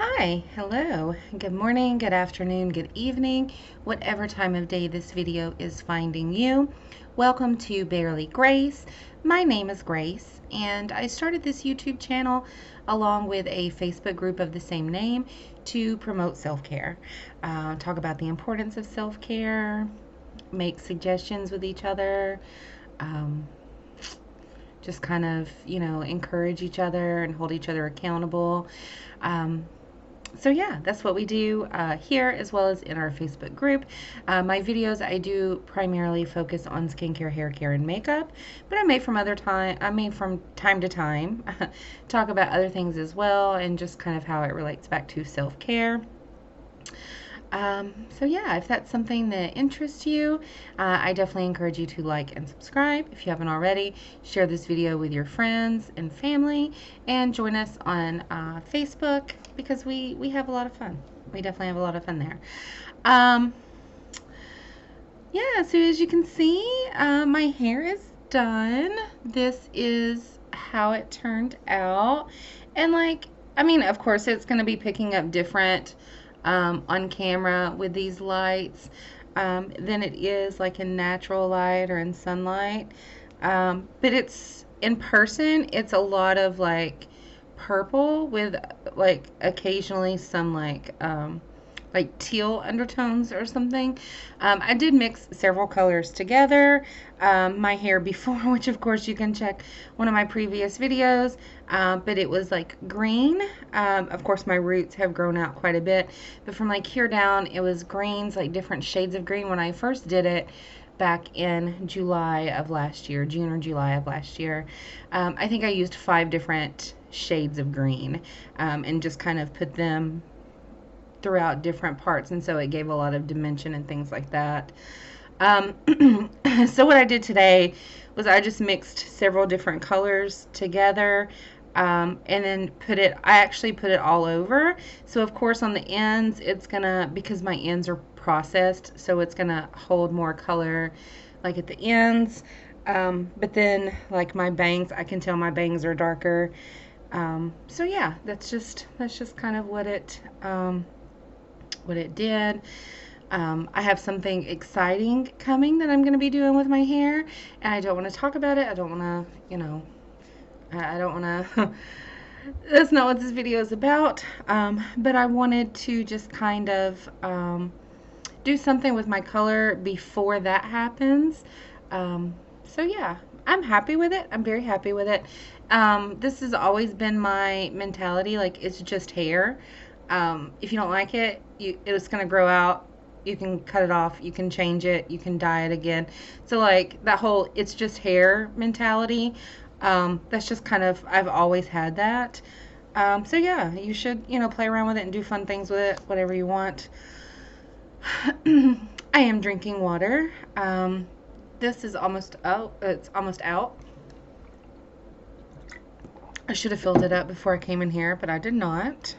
Hi, hello, good morning, good afternoon, good evening, whatever time of day this video is finding you. Welcome to Barely Grace. My name is Grace, and I started this YouTube channel along with a Facebook group of the same name to promote self-care, talk about the importance of self-care, make suggestions with each other, just kind of, encourage each other and hold each other accountable. So yeah, that's what we do here as well as in our Facebook group. My videos, I do primarily focus on skincare, hair care, and makeup, but I may from time to time talk about other things as well and just kind of how it relates back to self-care. So yeah, if that's something that interests you, I definitely encourage you to like and subscribe if you haven't already. Share this video with your friends and family, and join us on Facebook because we have a lot of fun. We definitely have a lot of fun there. Yeah, so as you can see, my hair is done. This is how it turned out. And of course, it's going to be picking up different on camera with these lights than it is like in natural light or in sunlight. But it's in person, it's a lot of like purple with like occasionally some like teal undertones or something. I did mix several colors together. My hair before, which of course you can check one of my previous videos, but it was like green. Of course my roots have grown out quite a bit, but from like here down it was greens, like different shades of green when I first did it back in July of last year, June or July of last year. I think I used 5 different shades of green and just kind of put them throughout different parts, and so it gave a lot of dimension and things like that. So what I did today was I just mixed several different colors together, and then I actually put it all over. So of course on the ends it's gonna, because my ends are processed, so it's gonna hold more color like at the ends, but then like my bangs, I can tell my bangs are darker. So yeah, that's just kind of what it did. I have something exciting coming that I'm going to be doing with my hair, and I don't want to talk about it. I don't want to, I don't want to, that's not what this video is about, but I wanted to just kind of do something with my color before that happens. So yeah, I'm happy with it. I'm very happy with it. This has always been my mentality, like it's just hair. If you don't like it, it's going to grow out. You can cut it off, you can change it, you can dye it again. So like that whole it's just hair mentality, that's just kind of, I've always had that. So yeah, you should, play around with it and do fun things with it, whatever you want. I am drinking water. This is almost out. It's almost out. I should have filled it up before I came in here, but I did not.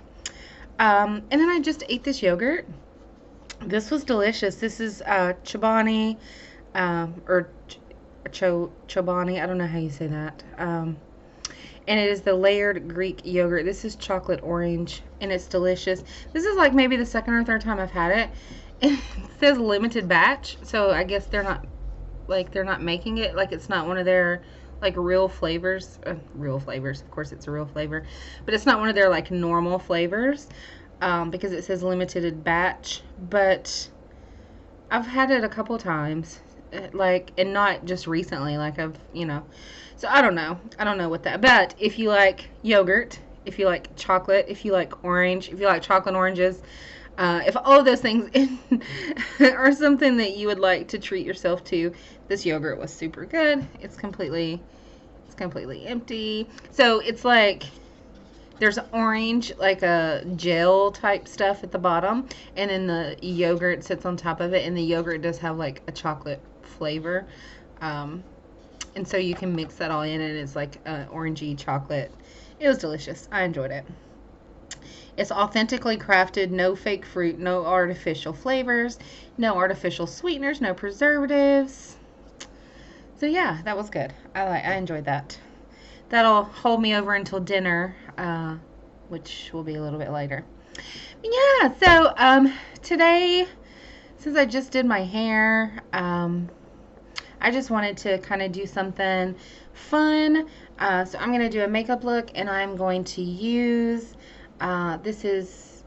And then I just ate this yogurt. This was delicious. This is Chobani, or Chobani. I don't know how you say that. And it is the layered Greek yogurt. This is chocolate orange, and it's delicious. This is like maybe the second or third time I've had it. It says limited batch, so I guess they're not making it, like it's not one of their like real flavors. Of course it's a real flavor, but it's not one of their like normal flavors, because it says limited batch. But I've had it a couple times, and not just recently, like so I don't know what that, but if you like yogurt, if you like chocolate, if you like orange, if you like chocolate oranges, if all of those things are something that you would like to treat yourself to, this yogurt was super good. It's completely empty. So it's like there's orange, like a gel type stuff at the bottom, and then the yogurt sits on top of it, and the yogurt does have like a chocolate flavor. And so you can mix that all in, and it's like orangey chocolate. It was delicious. I enjoyed it. It's authentically crafted, no fake fruit, no artificial flavors, no artificial sweeteners, no preservatives. So yeah, that was good. I enjoyed that. That'll hold me over until dinner which will be a little bit later. Yeah, so today, since I just did my hair, I just wanted to kind of do something fun. So I'm going to do a makeup look, and I'm going to use, this is,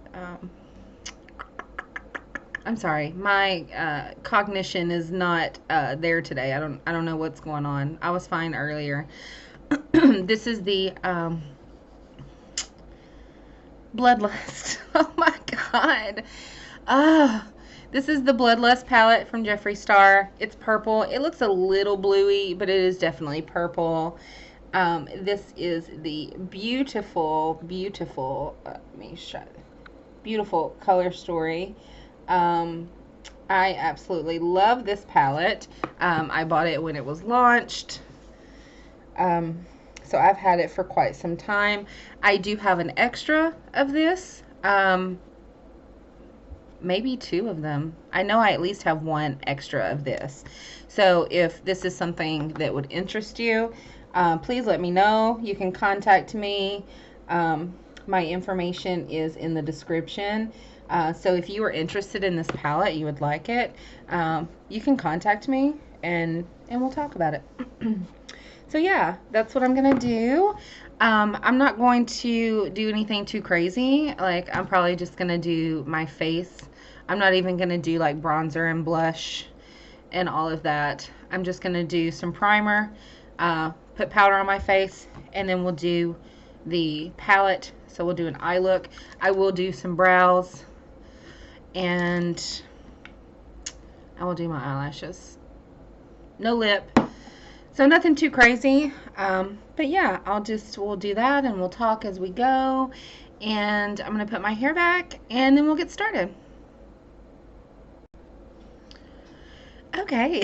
I'm sorry, my cognition is not there today. I don't know what's going on. I was fine earlier. This is the Bloodlust. Oh my God. This is the Bloodlust palette from Jeffree Star. It's purple. It looks a little bluey, but it is definitely purple. This is the beautiful, beautiful, let me show you. Beautiful Color Story. I absolutely love this palette. I bought it when it was launched. So I've had it for quite some time. I do have an extra of this. Maybe 2 of them. I know I at least have 1 extra of this. So if this is something that would interest you, please let me know. You can contact me. My information is in the description. So if you are interested in this palette, you would like it, you can contact me and we'll talk about it. So yeah, that's what I'm gonna do. I'm not going to do anything too crazy. Like, I'm probably just gonna do my face. I'm not even gonna do like bronzer and blush and all of that. I'm just gonna do some primer, put powder on my face, and then we'll do the palette. So we'll do an eye look. I will do some brows, and I will do my eyelashes. No lip. So nothing too crazy. But yeah, we'll do that, and we'll talk as we go. And I'm going to put my hair back, and then we'll get started. Okay.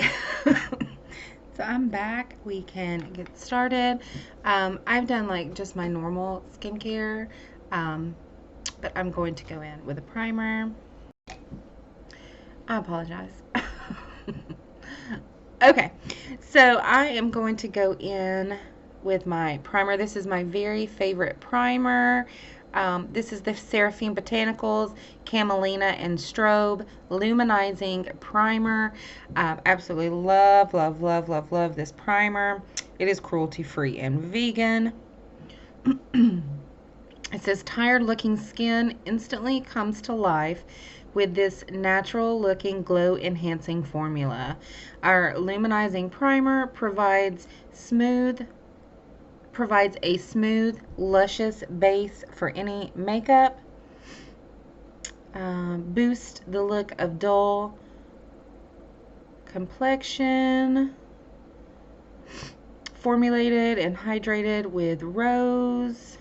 So I'm back. We can get started. I've done like just my normal skincare, but I'm going to go in with a primer. I apologize. Okay, so I am going to go in with my primer. This is my very favorite primer. This is the Seraphim Botanicals Camelina and Strobe Luminizing Primer. Absolutely love, love, love, love, love this primer. It is cruelty-free and vegan. It says, tired looking skin instantly comes to life with this natural looking glow enhancing formula. Our luminizing primer provides a smooth, luscious base for any makeup. Boost the look of dull complexion. Formulated and hydrated with rose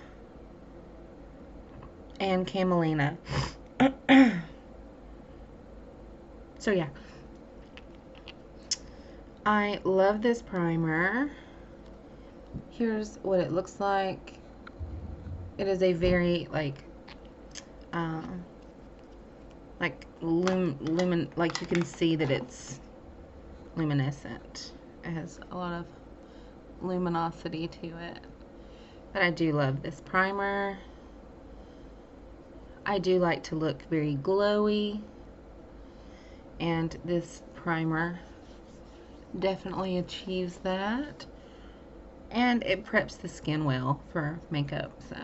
and camelina. So yeah, I love this primer. Here's what it looks like. It is a very like like you can see that it's luminescent. It has a lot of luminosity to it. But I do love this primer. I do like to look very glowy, and this primer definitely achieves that, and it preps the skin well for makeup. So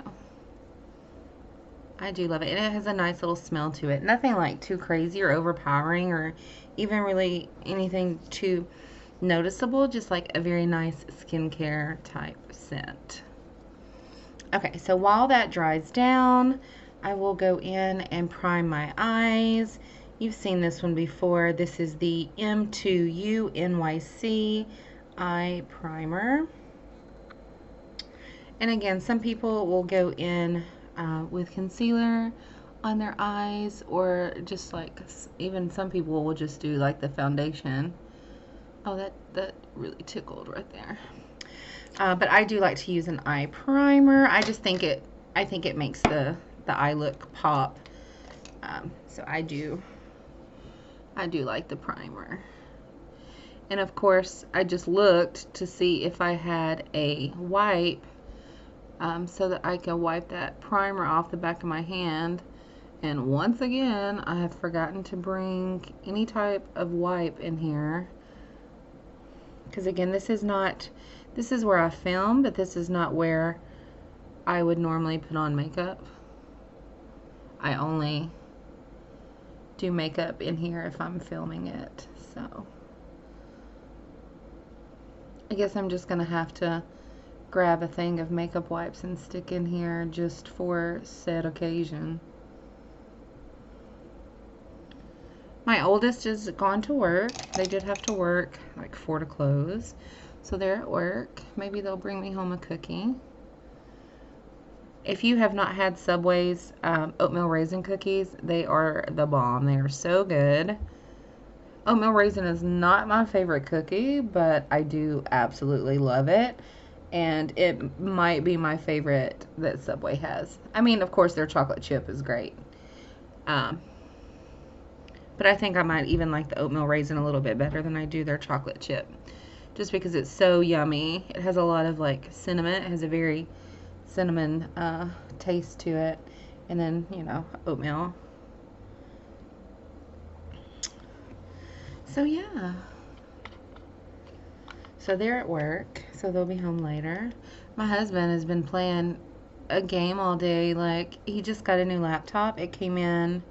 I do love it, and it has a nice little smell to it. Nothing like too crazy or overpowering or even really anything too noticeable, just like a very nice skincare type scent. Okay, so while that dries down, I will go in and prime my eyes. You've seen this one before. This is the M2U NYC Eye Primer. And again, some people will go in with concealer on their eyes, or just like, even some people will just do like the foundation. Oh, that really tickled right there. But I do like to use an eye primer. I just think it makes the eye look pop. So I do like the primer. And of course, I just looked to see if I had a wipe so that I can wipe that primer off the back of my hand. And once again, I have forgotten to bring any type of wipe in here. Because again, this is where I film, but this is not where I would normally put on makeup. I only do makeup in here if I'm filming it. So I guess I'm just gonna have to grab a thing of makeup wipes and stick in here just for said occasion. My oldest is gone to work. They did have to work like 4 to close. So they're at work. Maybe they'll bring me home a cookie. If you have not had Subway's oatmeal raisin cookies, they are the bomb. They are so good. Oatmeal raisin is not my favorite cookie, but I do absolutely love it. And it might be my favorite that Subway has. I mean, of course, their chocolate chip is great. But I think I might even like the oatmeal raisin a little bit better than I do their chocolate chip. Just because it's so yummy. It has a lot of like cinnamon. It has a very cinnamon taste to it. And then, you know, oatmeal. So yeah. So they're at work. So they'll be home later. My husband has been playing a game all day. Like, he just got a new laptop. It came in.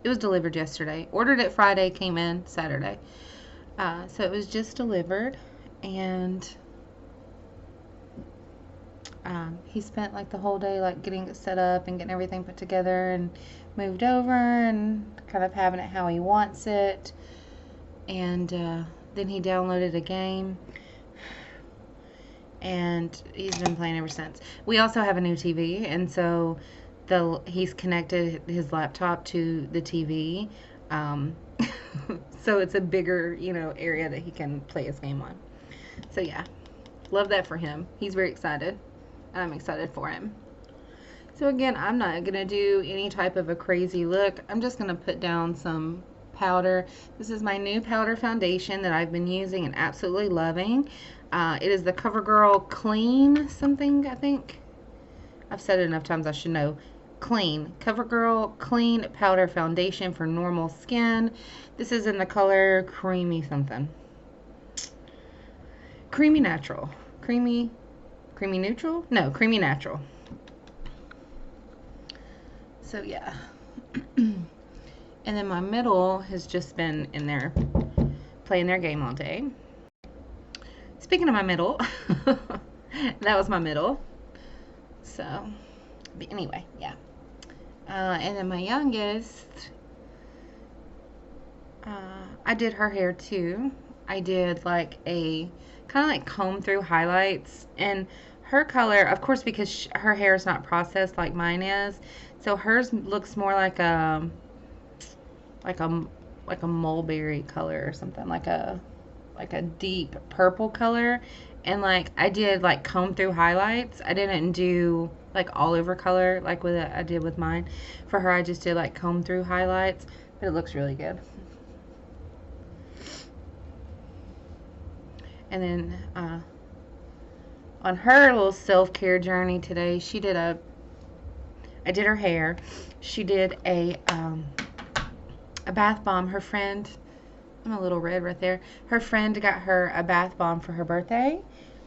It was delivered yesterday. Ordered it Friday, came in Saturday. So it was just delivered, and he spent like the whole day like getting it set up and getting everything put together and moved over and kind of having it how he wants it. And then he downloaded a game, and he's been playing ever since. We also have a new TV, and so he's connected his laptop to the TV, so it's a bigger, you know, area that he can play his game on. So yeah, love that for him. He's very excited. I'm excited for him. So again, I'm not gonna do any type of a crazy look. I'm just gonna put down some powder. This is my new powder foundation that I've been using and absolutely loving. It is the CoverGirl Clean something, I think. I've said it enough times I should know. Clean. CoverGirl Clean Powder Foundation for normal skin. This is in the color Creamy something. Creamy Natural. Creamy Neutral? No, Creamy Natural. So yeah. And then my middle has just been in there playing their game all day. Speaking of my middle, that was my middle. So, but anyway, yeah. And then my youngest, I did her hair too. I did like a kind of like comb through highlights, and her color, of course, because her hair is not processed like mine is, so hers looks more like a mulberry color or something, like a deep purple color. And like I did like comb through highlights. I didn't do like all over color like I did with mine. For her, I just did like comb through highlights, but it looks really good. And then on her little self-care journey today, I did her hair. She did a bath bomb. Her friend, I'm a little red right there. Her friend got her a bath bomb for her birthday.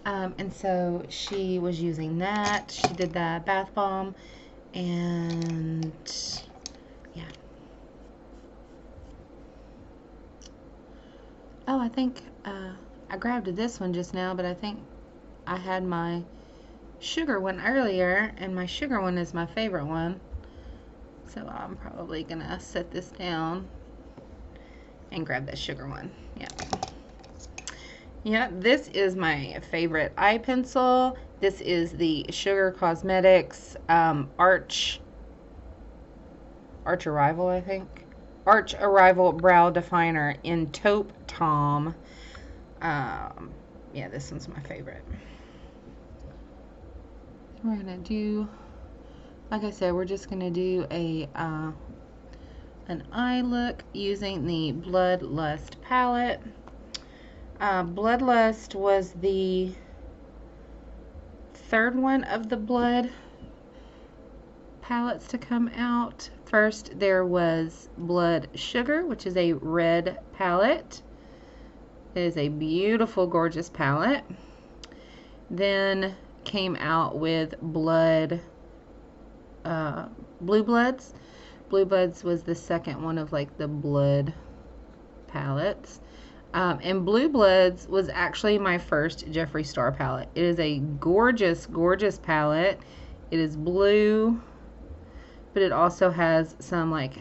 And so she was using that. She did the bath bomb, and yeah. Oh, I think I grabbed this one just now, but I think I had my sugar one earlier, and my sugar one is my favorite one. So I'm probably gonna set this down and grab that sugar one. Yeah. Yeah, this is my favorite eye pencil. This is the Sugar Cosmetics Arch Arrival, I think. Arch Arrival Brow Definer in Taupe Tom. Yeah, this one's my favorite. We're gonna do, like I said, we're just gonna do an eye look using the Bloodlust Palette. Bloodlust was the third one of the blood palettes to come out. First there was Blood Sugar, which is a red palette. It is a beautiful, gorgeous palette. Then came out with Blue Bloods. Blue Bloods was the second one of like the blood palettes. And Blue Bloods was actually my first Jeffree Star palette. It is a gorgeous, gorgeous palette. It is blue, but it also has some like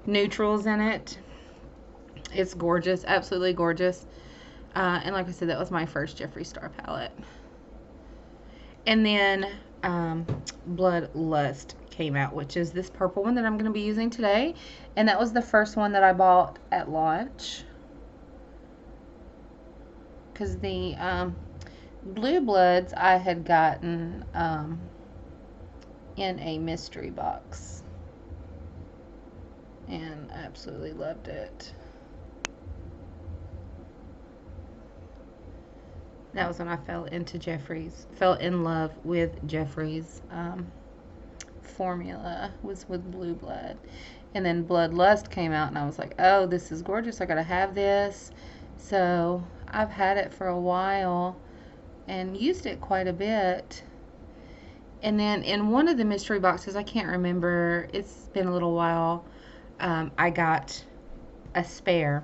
neutrals in it. It's gorgeous, absolutely gorgeous. And like I said, that was my first Jeffree Star palette. And then Bloodlust came out, which is this purple one that I'm going to be using today. And that was the first one that I bought at launch. Because the Blue Bloods I had gotten in a mystery box. And I absolutely loved it. That was when I fell in love with Jeffree's formula, was with Blue Blood. And then Bloodlust came out and I was like, oh, this is gorgeous, I gotta have this. So I've had it for a while and used it quite a bit. And then in one of the mystery boxes, I can't remember, it's been a little while, I got a spare.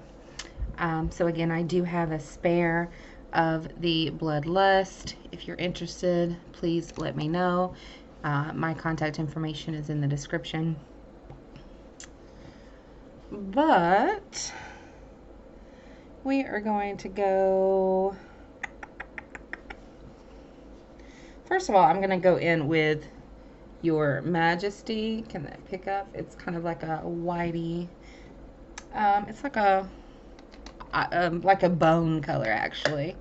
So again, I do have a spare of the Bloodlust. If you're interested, please let me know. My contact information is in the description. But we are going to go, first of all, I'm going to go in with Your Majesty. Can that pick up? It's kind of like a whitey, it's like a bone color, actually.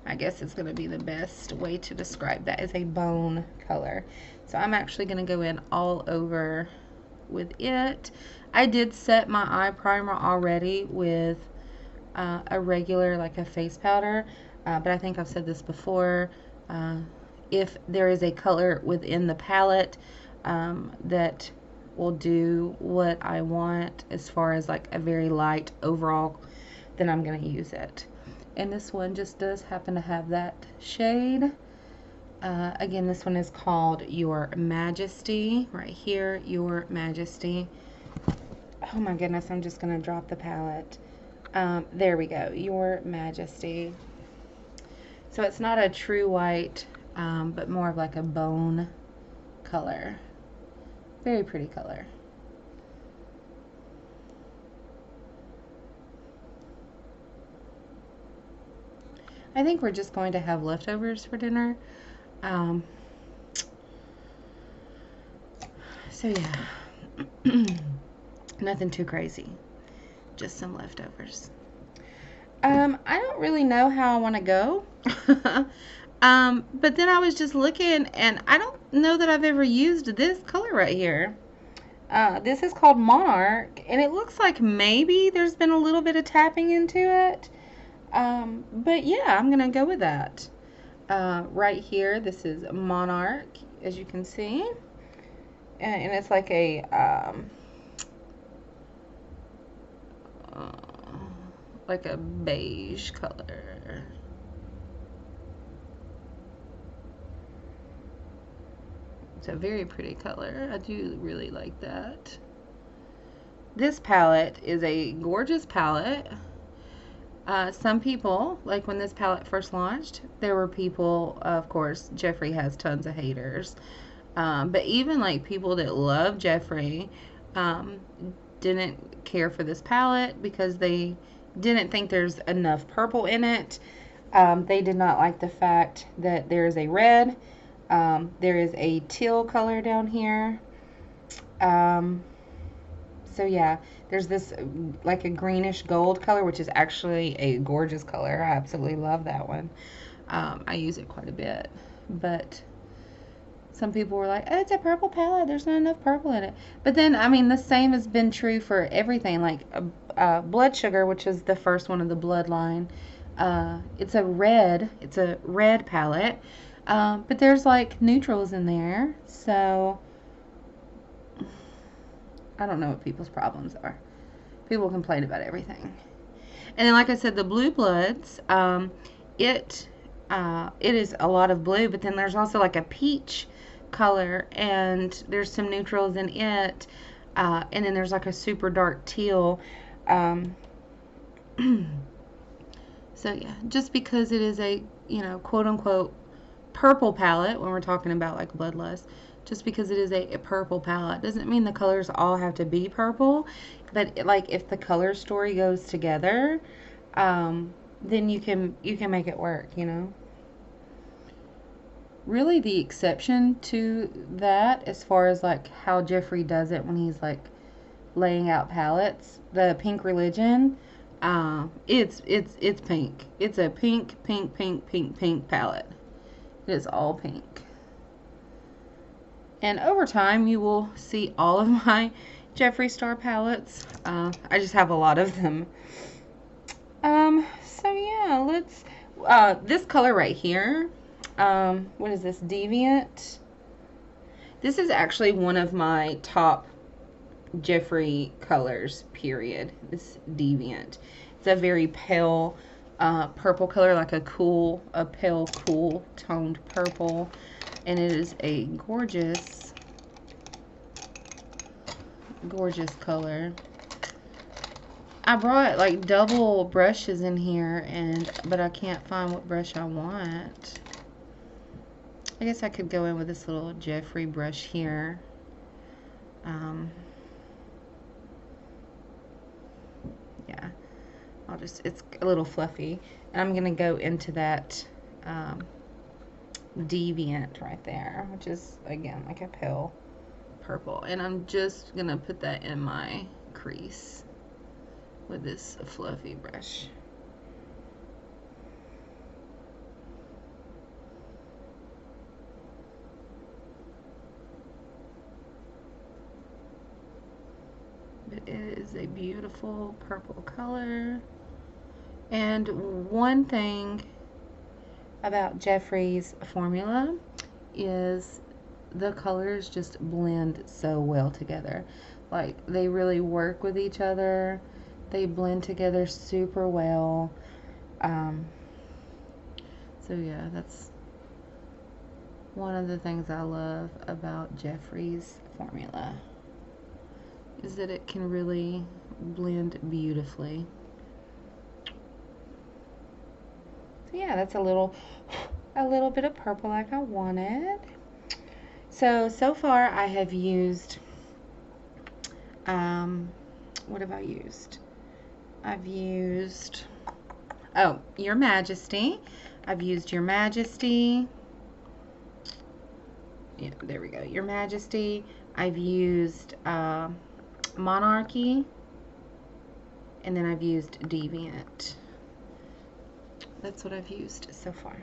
I guess it's going to be the best way to describe that, is a bone color. So I'm actually going to go in all over with it. I did set my eye primer already with a regular, like a face powder, but I think I've said this before, if there is a color within the palette that will do what I want as far as like a very light overall, then I'm going to use it. And this one just does happen to have that shade. Again, this one is called Your Majesty, right here, Your Majesty. Oh my goodness, I'm just going to drop the palette. There we go, Your Majesty. So it's not a true white, but more of like a bone color. Very pretty color. I think we're just going to have leftovers for dinner. So yeah, nothing too crazy, just some leftovers. I don't really know how I want to go. But then I was just looking and I don't know that I've ever used this color right here. This is called Monarch, and it looks like maybe there's been a little bit of tapping into it. But yeah, I'm gonna go with that. Right here, this is Monarch, as you can see, and it's like a beige color. It's a very pretty color. I do really like that. This palette is a gorgeous palette. Some people, like when this palette first launched, there were people, of course, Jeffree has tons of haters, but even like people that love Jeffree didn't care for this palette because they didn't think there's enough purple in it. They did not like the fact that there is a red, there is a teal color down here. So yeah, there's this like a greenish gold color, which is actually a gorgeous color. I absolutely love that one. I use it quite a bit, but some people were like, oh, it's a purple palette, there's not enough purple in it. But then, I mean, the same has been true for everything. Like Blood Sugar, which is the first one of the bloodline, it's a red palette. But there's like neutrals in there, so I don't know what people's problems are. People complain about everything. And then, like I said, the Blue Bloods, it is a lot of blue, but then there's also like a peach color, and there's some neutrals in it, and then there's like a super dark teal. So yeah, just because it is a, quote unquote purple palette, when we're talking about like Bloodlust, just because it is a purple palette doesn't mean the colors all have to be purple. But like, if the color story goes together, then you can make it work, Really, the exception to that, as far as like how Jeffree does it when he's like laying out palettes, the Pink Religion, it's pink. It's a pink palette. It is all pink. And over time, you will see all of my Jeffree Star palettes. I just have a lot of them. So yeah, let's, this color right here, what is this, Deviant? This is actually one of my top Jeffree colors, period. This Deviant. It's a very pale purple color, like a pale, cool toned purple. And it is a gorgeous, gorgeous color. I brought like double brushes in here, but I can't find what brush I want. I guess I could go in with this little Jeffree brush here. Yeah, it's a little fluffy. And I'm gonna go into that Deviant right there, which is again like a pale purple, and I'm just gonna put that in my crease with this fluffy brush. But it is a beautiful purple color. And one thing about Jeffree's formula is the colors just blend so well together. Like, they really work with each other. They blend together super well. So yeah, that's one of the things I love about Jeffree's formula, is that it can really blend beautifully. So yeah, that's a little bit of purple like I wanted. So far I have used, what have I used? I've used, Your Majesty. I've used Your Majesty. Yeah, there we go. Your Majesty. I've used Monarchy. And then I've used Deviant. That's what I've used so far.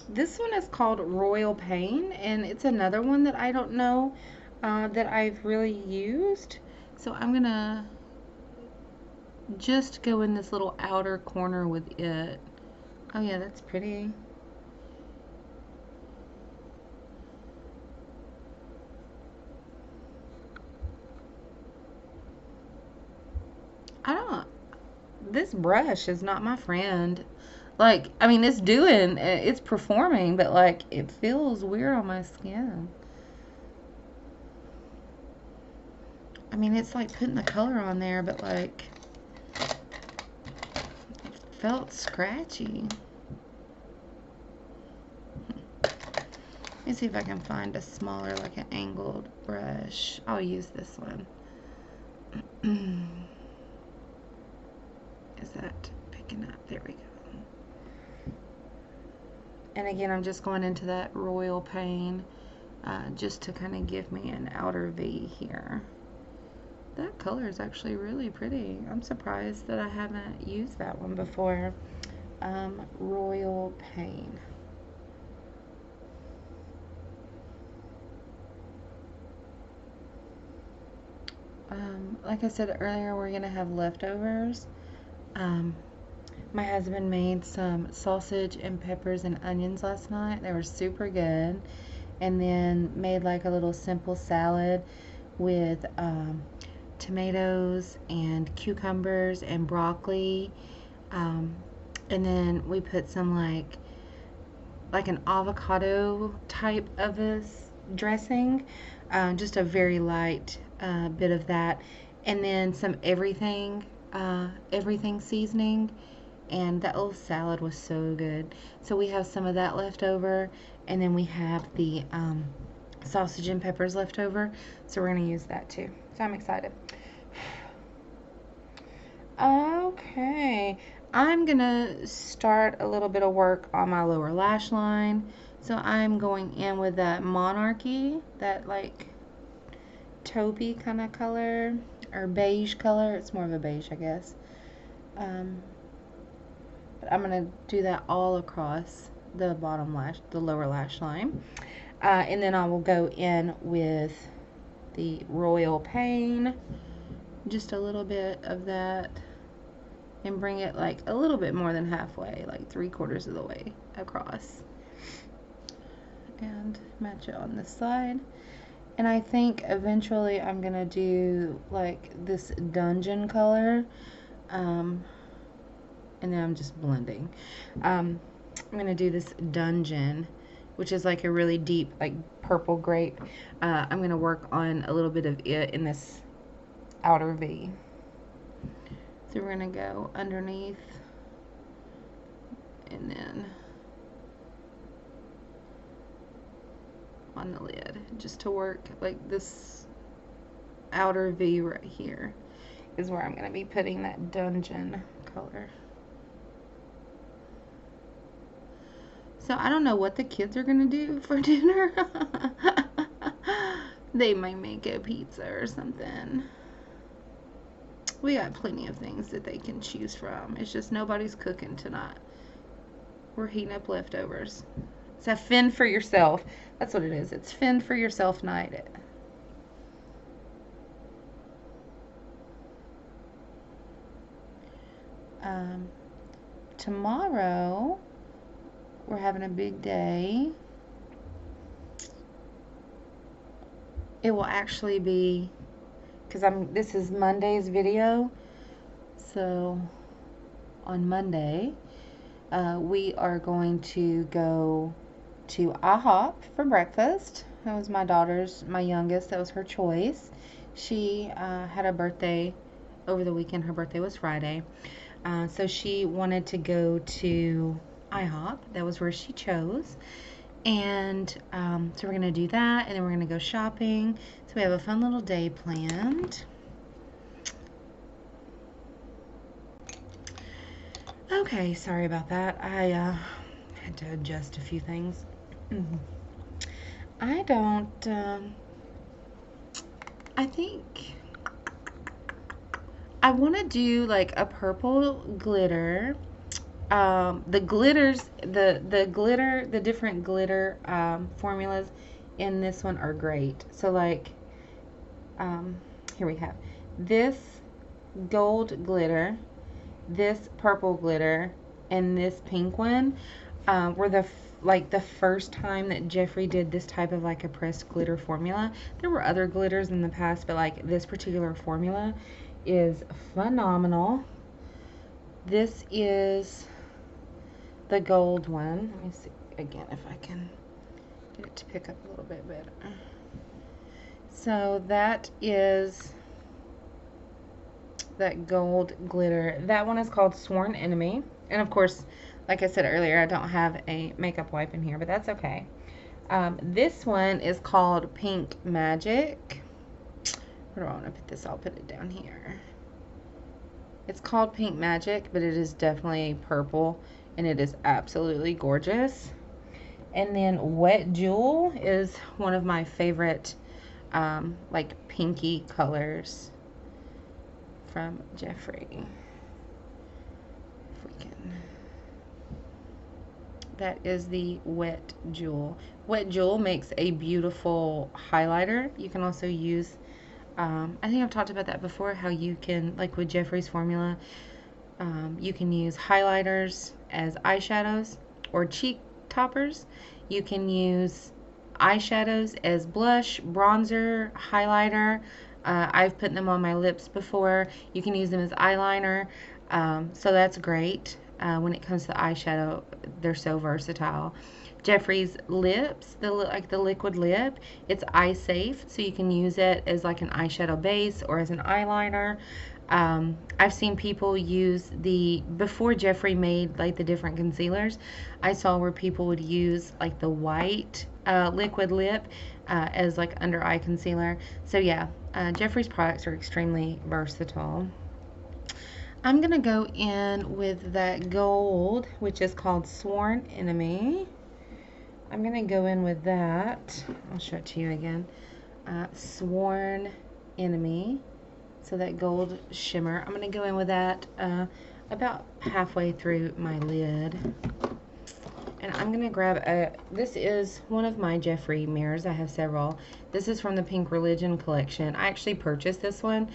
This one is called Royal Pain, and it's another one that I don't know that I've really used. So I'm gonna just go in this little outer corner with it. Oh yeah, that's pretty. This brush is not my friend. Like, I mean, it's performing, but like, it feels weird on my skin. I mean, it's like putting the color on there, but like, it felt scratchy. Let me see if I can find a smaller, like an angled brush. I'll use this one. Is that picking up? There we go. And again, I'm just going into that Royal Pain just to kind of give me an outer V here. That color is actually really pretty. I'm surprised that I haven't used that one before. Royal Pain. Like I said earlier, we're going to have leftovers. My husband made some sausage and peppers and onions last night. They were super good. And then made like a little simple salad with tomatoes and cucumbers and broccoli. And then we put some like an avocado type of a dressing. Just a very light bit of that. And then some everything seasoning. And that little salad was so good. So we have some of that left over, and then we have the sausage and peppers left over, so we're going to use that too. So I'm excited. Okay, I'm going to start a little bit of work on my lower lash line. So I'm going in with that Monarch, that like taupey kind of color, or beige color. It's more of a beige, I guess. I'm going to do that all across the bottom lash, the lower lash line. And then I will go in with the Royal Pain, just a little bit of that, and bring it like a little bit more than halfway, like 3/4 of the way across. And match it on this side. And I think eventually I'm going to do like this dungeon color. And then I'm just blending. I'm going to do this dungeon, which is like a really deep, like purple grape. I'm going to work on a little bit of it in this outer V. So we're going to go underneath and then on the lid, just to work like this outer V right here is where I'm going to be putting that dungeon color. So I don't know what the kids are going to do for dinner. They might make a pizza or something. We got plenty of things that they can choose from. It's just nobody's cooking tonight. We're heating up leftovers. It's a fend for yourself. That's what it is. It's fend for yourself night. Tomorrow we're having a big day. It will actually be, because this is Monday's video, so on Monday we are going to go to IHOP for breakfast. That was my youngest, that was her choice. She had a birthday over the weekend. Her birthday was Friday, so she wanted to go to IHOP. That was where she chose. And so we're going to do that, and then we're going to go shopping. So we have a fun little day planned. Okay, sorry about that. I had to adjust a few things. I think I want to do like a purple glitter. The glitters, the different glitter formulas in this one are great. So like, here we have this gold glitter, this purple glitter, and this pink one were the first time that Jeffrey did this type of like a pressed glitter formula. There were other glitters in the past, but like this particular formula is phenomenal. This is the gold one. Let me see again if I can get it to pick up a little bit better. So that is that gold glitter. That one is called Sworn Enemy. And of course, like I said earlier, I don't have a makeup wipe in here, but that's okay. This one is called Pink Magic. Where do I want to put this? I'll put it down here. It's called Pink Magic, but it is definitely purple, and it is absolutely gorgeous. And then Wet Jewel is one of my favorite like pinky colors from Jeffrey. That is the Wet Jewel. Wet Jewel makes a beautiful highlighter. You can also use, I think I've talked about that before, how you can, like with Jeffrey's formula, You can use highlighters as eyeshadows or cheek toppers. You can use eyeshadows as blush, bronzer, highlighter. I've put them on my lips before. You can use them as eyeliner. So that's great. When it comes to eyeshadow, they're so versatile. Jeffree's lips, like the liquid lip, it's eye safe, so you can use it as like an eyeshadow base or as an eyeliner. I've seen people use before Jeffree made like the different concealers, I saw where people would use like the white liquid lip as like under eye concealer. So yeah, Jeffree's products are extremely versatile. I'm going to go in with that gold, which is called Sworn Enemy. I'm going to go in with that. I'll show it to you again. Sworn Enemy. So that gold shimmer. I'm going to go in with that about halfway through my lid. And I'm going to grab this is one of my Jeffree mirrors. I have several. This is from the Pink Religion collection. I actually purchased this one.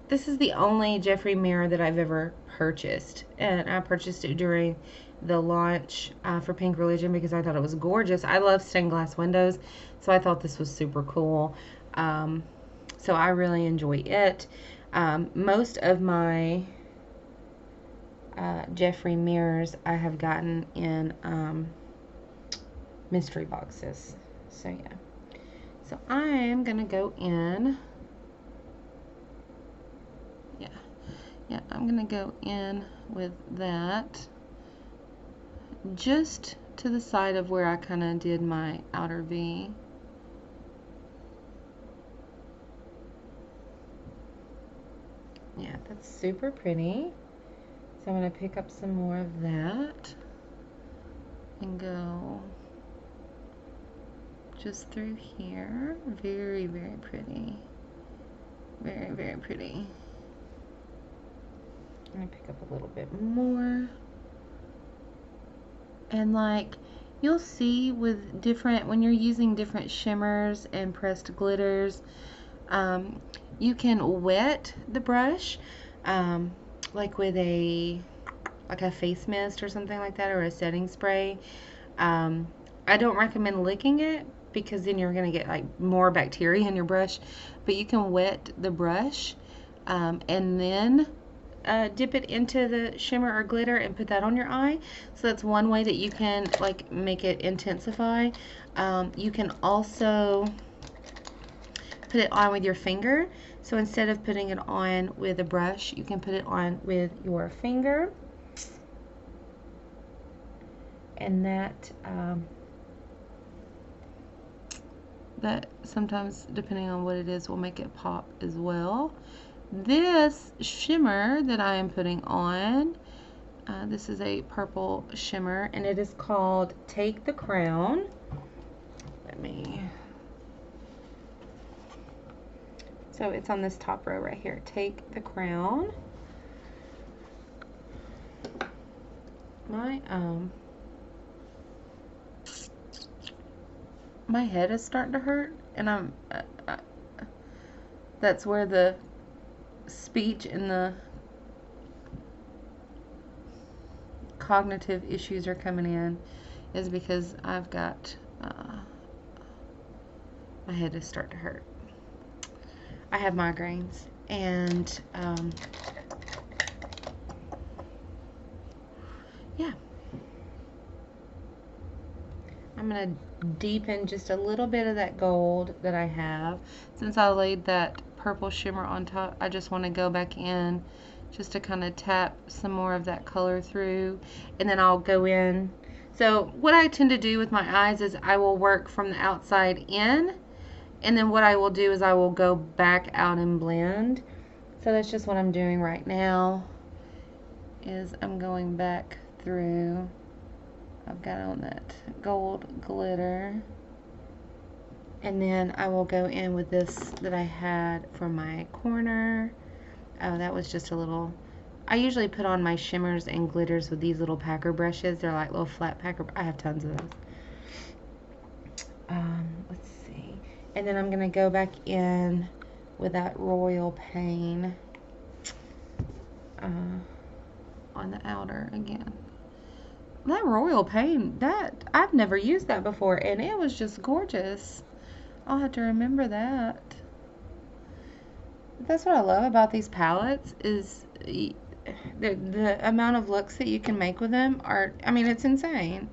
This is the only Jeffree mirror that I've ever purchased. And I purchased it during the launch for Pink Religion because I thought it was gorgeous. I love stained glass windows, so I thought this was super cool. So I really enjoy it. Most of my Jeffree mirrors I have gotten in mystery boxes. So yeah. So I am going to go in. Yeah, I'm going to go in with that just to the side of where I kind of did my outer V. Yeah, that's super pretty. So I'm going to pick up some more of that and go just through here. Very, very pretty. Very, very pretty. I'm going to pick up a little bit more. And like you'll see with different, when you're using different shimmers and pressed glitters, you can wet the brush like with a face mist or something like that, or a setting spray. I don't recommend licking it because then you're going to get like more bacteria in your brush, but you can wet the brush and then dip it into the shimmer or glitter and put that on your eye. So that's one way that you can like make it intensify. You can also put it on with your finger. So instead of putting it on with a brush, you can put it on with your finger. And that that sometimes, depending on what it is, will make it pop as well. This shimmer that I am putting on, this is a purple shimmer, and it is called Take the Crown. So it's on this top row right here. Take the Crown. My head is starting to hurt, and that's where the speech and the cognitive issues are coming in, is because I've got my head is starting to hurt. I have migraines, and yeah, I'm gonna deepen just a little bit of that gold that I have. Since I laid that purple shimmer on top, I just want to go back in just to kind of tap some more of that color through, and then I'll go in. So what I tend to do with my eyes is I will work from the outside in, and then what I will do is I will go back out and blend. So that's just what I'm doing right now, is I'm going back through. I've got on that gold glitter, and then I will go in with this that I had from my corner. Oh, that was just a little, I usually put on my shimmers and glitters with these little packer brushes. They're like little flat packer. I have tons of those. Let's see. And then I'm going to go back in with that Royal Pain on the outer again. That royal paint, that I've never used that before, and it was just gorgeous. I'll have to remember that. That's what I love about these palettes is the amount of looks that you can make with them are, I mean, it's insane.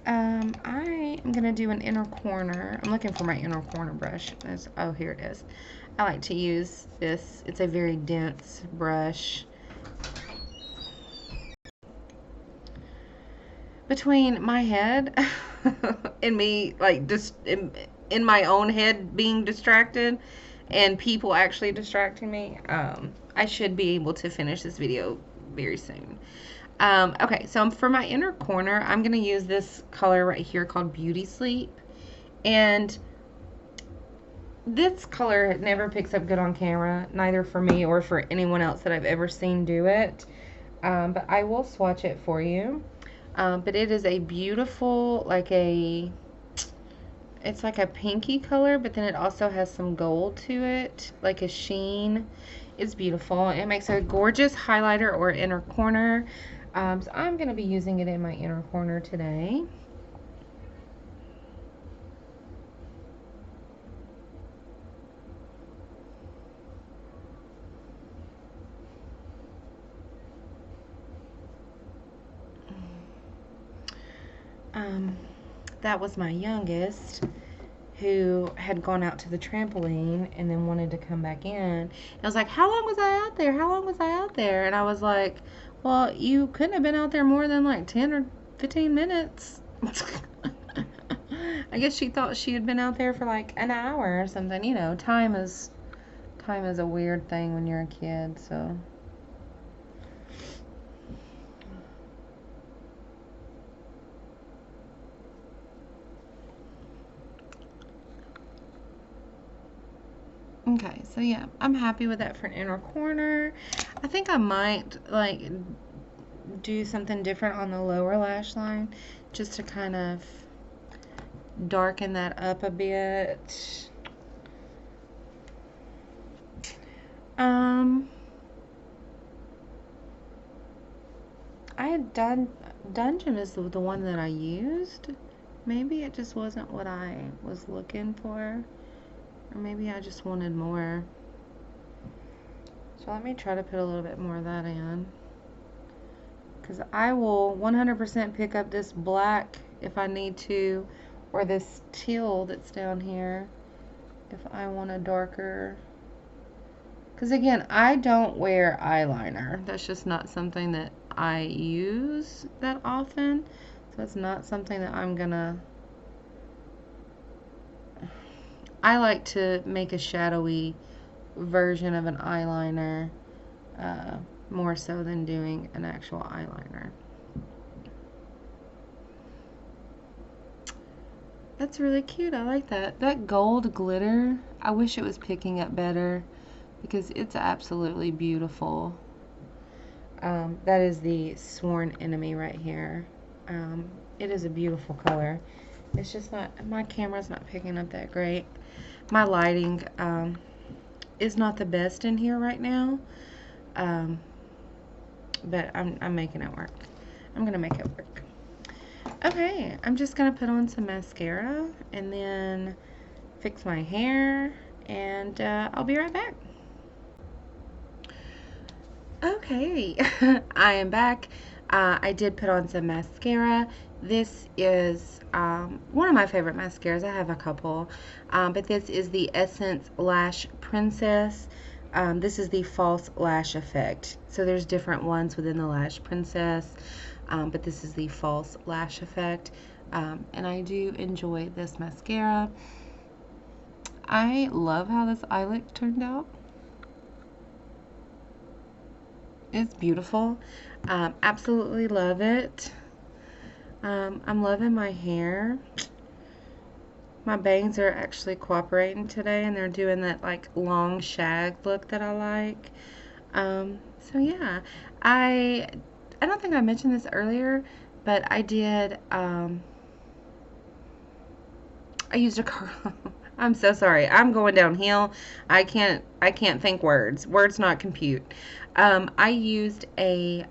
I am going to do an inner corner. I'm looking for my inner corner brush. Oh, here it is. I like to use this. It's a very dense brush. Between my head and me, like, just in my own head being distracted and people actually distracting me, I should be able to finish this video very soon. Okay, so for my inner corner, I'm going to use this color right here called Beauty Sleep. And this color never picks up good on camera, neither for me or for anyone else that I've ever seen do it. But I will swatch it for you. But it is a beautiful, it's like a pinky color, but then it also has some gold to it, like a sheen. It's beautiful. It makes a gorgeous highlighter or inner corner. So I'm going to be using it in my inner corner today. That was my youngest, who had gone out to the trampoline and then wanted to come back in. And I was like, how long was I out there? How long was I out there? And I was like, well, you couldn't have been out there more than like 10 or 15 minutes. I guess she thought she had been out there for like an hour or something. You know, time is a weird thing when you're a kid, so. Okay, so yeah, I'm happy with that for an inner corner. I think I might like do something different on the lower lash line just to kind of darken that up a bit. I had done Dungeon is the one that I used. Maybe it just wasn't what I was looking for. Or maybe I just wanted more. So let me try to put a little bit more of that in. Because I will 100% pick up this black if I need to. Or this teal that's down here if I want a darker. Because again, I don't wear eyeliner. That's just not something that I use that often. So it's not something that I'm gonna... I like to make a shadowy version of an eyeliner more so than doing an actual eyeliner. That's really cute. I like that. That gold glitter, I wish it was picking up better because it's absolutely beautiful. That is the Sworn Enemy right here. It is a beautiful color. It's just not, my camera's not picking up that great. My lighting is not the best in here right now, but I'm making it work. I'm gonna make it work. Okay, I'm just gonna put on some mascara and then fix my hair, and I'll be right back. Okay, I am back. I did put on some mascara. This is one of my favorite mascaras. I have a couple, but this is the Essence Lash Princess. This is the False Lash Effect. So there's different ones within the Lash Princess, but this is the False Lash Effect, and I do enjoy this mascara. I love how this eye look turned out. It's beautiful. Absolutely love it. I'm loving my hair. My bangs are actually cooperating today, and they're doing that like long shag look that I like. So yeah, I don't think I mentioned this earlier, but I did. I used a I'm so sorry. I'm going downhill. I can't think words. Words not compute. I used a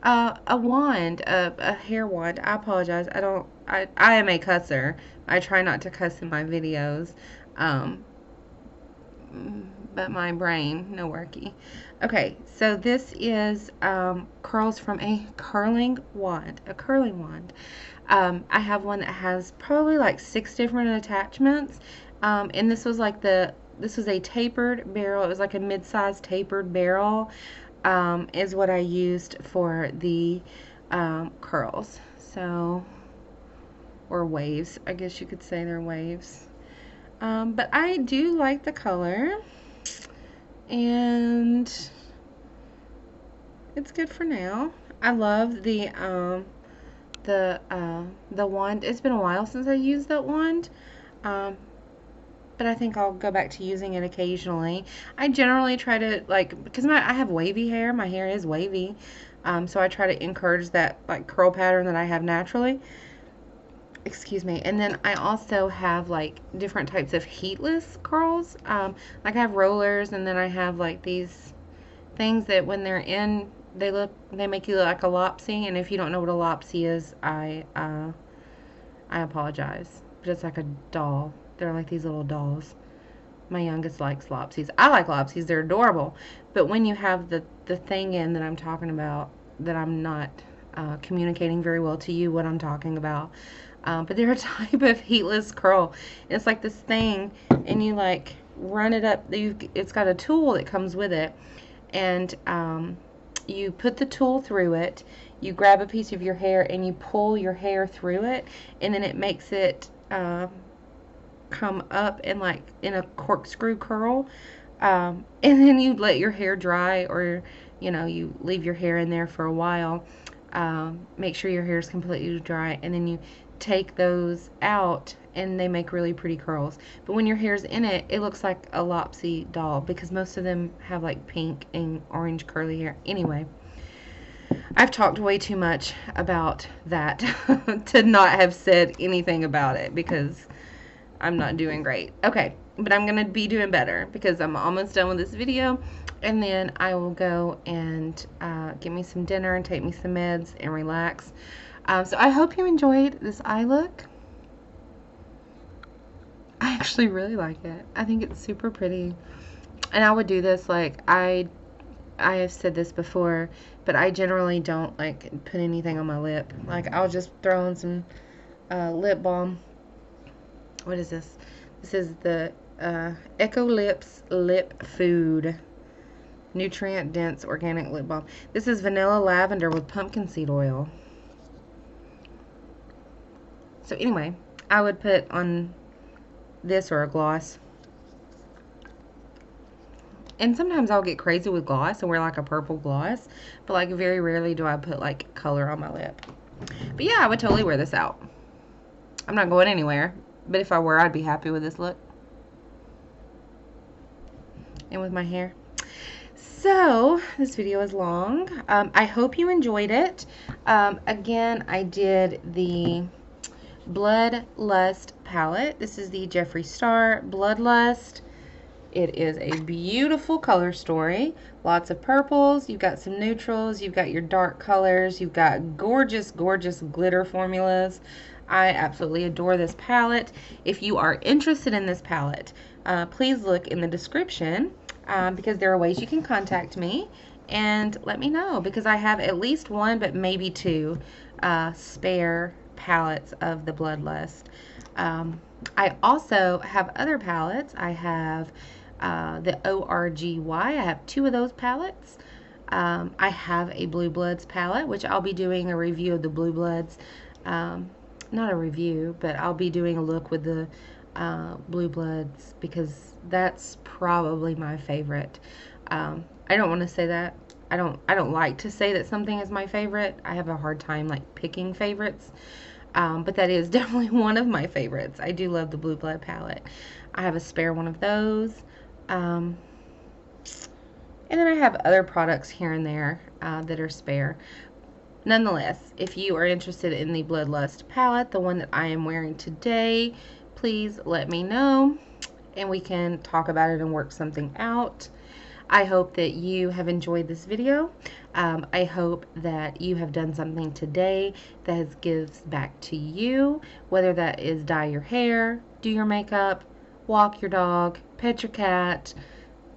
a wand, a hair wand. I apologize. I am a cusser. I try not to cuss in my videos. Um, but my brain, no worky. Okay, so this is curls from a curling wand. I have one that has probably like 6 different attachments. And this was like this was a tapered barrel. It was like a mid-sized tapered barrel, is what I used for the curls. So, or waves, I guess you could say they're waves. But I do like the color, and it's good for now. I love the wand. It's been a while since I used that wand, but I think I'll go back to using it occasionally. I generally try to, like, because I have wavy hair. My hair is wavy, so I try to encourage that like curl pattern that I have naturally. Excuse me. And then I also have like different types of heatless curls. Like I have rollers, and then I have like these things that when they're in, they make you look like a lopsy. And if you don't know what a lopsy is, I apologize. But it's like a doll. They're like these little dolls. My youngest likes lopsies. I like lopsies. They're adorable. But when you have the thing in that I'm talking about, that I'm not communicating very well to you what I'm talking about. But they're a type of heatless curl. It's like this thing, and you like run it up. It's got a tool that comes with it, and you put the tool through it. You grab a piece of your hair and you pull your hair through it, and then it makes it come up and like in a corkscrew curl. And then you let your hair dry, or you leave your hair in there for a while. Make sure your hair is completely dry, and then you take those out, and they make really pretty curls. But when your hair's in it, it looks like a lopsy doll, because most of them have like pink and orange curly hair. Anyway, I've talked way too much about that to not have said anything about it, because I'm not doing great. Okay, but I'm gonna be doing better, because I'm almost done with this video, and then I will go and get me some dinner and take me some meds and relax. So I hope you enjoyed this eye look. I actually really like it. I think it's super pretty, and I would do this, like, I have said this before, but I generally don't like put anything on my lip. Like, I'll just throw in some lip balm. What is this? This is the Echo Lips Lip Food Nutrient Dense Organic Lip Balm. This is vanilla lavender with pumpkin seed oil. So anyway, I would put on this or a gloss. And sometimes I'll get crazy with gloss and wear like a purple gloss, but like very rarely do I put like color on my lip. But yeah, I would totally wear this out. I'm not going anywhere, but if I were, I'd be happy with this look. And with my hair. So, this video is long. I hope you enjoyed it. Again, I did the Bloodlust Palette. This is the Jeffree Star Bloodlust. It is a beautiful color story. Lots of purples. You've got some neutrals. You've got your dark colors. You've got gorgeous, gorgeous glitter formulas. I absolutely adore this palette. If you are interested in this palette, please look in the description, because there are ways you can contact me and let me know, because I have at least one, but maybe two spare palettes of the Bloodlust. I also have other palettes. I have the ORGY. I have 2 of those palettes. I have a Blue Bloods palette, which I'll be doing a review of the Blue Bloods. Not a review, but I'll be doing a look with the Blue Bloods, because that's probably my favorite. I don't want to say that. I don't like to say that something is my favorite. I have a hard time like picking favorites. But that is definitely one of my favorites. I do love the Blue Blood palette. I have a spare one of those. And then I have other products here and there that are spare. Nonetheless, if you are interested in the Bloodlust palette, the one that I am wearing today, please let me know and we can talk about it and work something out. I hope that you have enjoyed this video. I hope that you have done something today that gives back to you, whether that is dye your hair, do your makeup, walk your dog, pet your cat,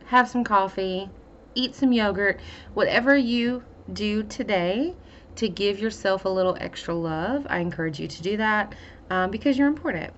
have some coffee, eat some yogurt, whatever you do today to give yourself a little extra love. I encourage you to do that because you're important.